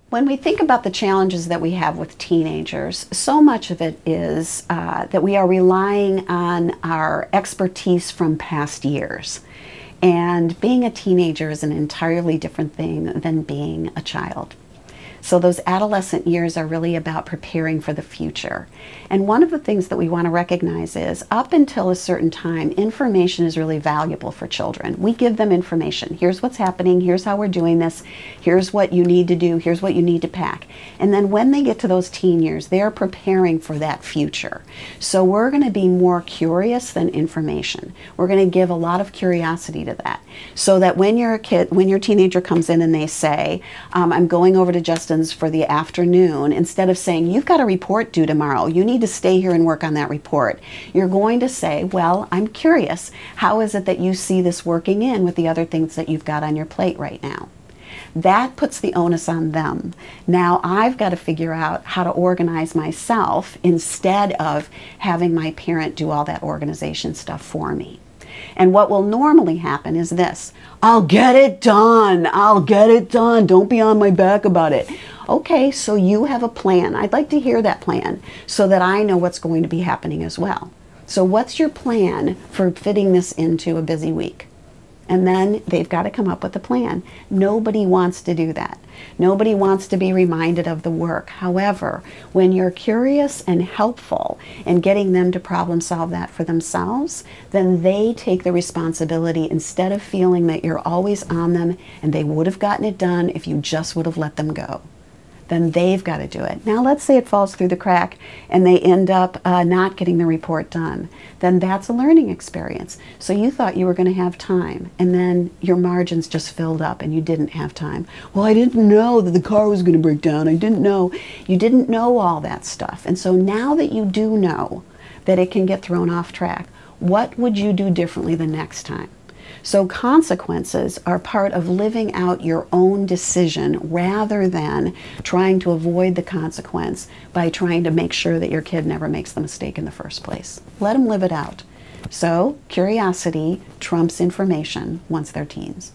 When we think about the challenges that we have with teenagers, so much of it is that we are relying on our expertise from past years. And being a teenager is an entirely different thing than being a child. So those adolescent years are really about preparing for the future. And one of the things that we want to recognize is up until a certain time, information is really valuable for children. We give them information. Here's what's happening. Here's how we're doing this. Here's what you need to do. Here's what you need to pack. And then when they get to those teen years, they're preparing for that future. So we're going to be more curious than information. We're going to give a lot of curiosity to that. So that when your teenager comes in and they say, I'm going over to Justin for the afternoon, instead of saying, you've got a report due tomorrow, you need to stay here and work on that report, you're going to say, well, I'm curious, how is it that you see this working in with the other things that you've got on your plate right now? That puts the onus on them. Now I've got to figure out how to organize myself instead of having my parent do all that organization stuff for me. And what will normally happen is this: I'll get it done. I'll get it done. Don't be on my back about it. Okay, so you have a plan. I'd like to hear that plan so that I know what's going to be happening as well. So what's your plan for fitting this into a busy week? And then they've got to come up with a plan. Nobody wants to do that. Nobody wants to be reminded of the work. However, when you're curious and helpful in getting them to problem solve that for themselves, then they take the responsibility instead of feeling that you're always on them and they would have gotten it done if you just would have let them go. Then they've got to do it. Now let's say it falls through the crack and they end up not getting the report done. Then that's a learning experience. So you thought you were going to have time and then your margins just filled up and you didn't have time. Well, I didn't know that the car was going to break down. I didn't know. You didn't know all that stuff. And so now that you do know that it can get thrown off track, what would you do differently the next time? So consequences are part of living out your own decision rather than trying to avoid the consequence by trying to make sure that your kid never makes the mistake in the first place. Let them live it out. So curiosity trumps information once they're teens.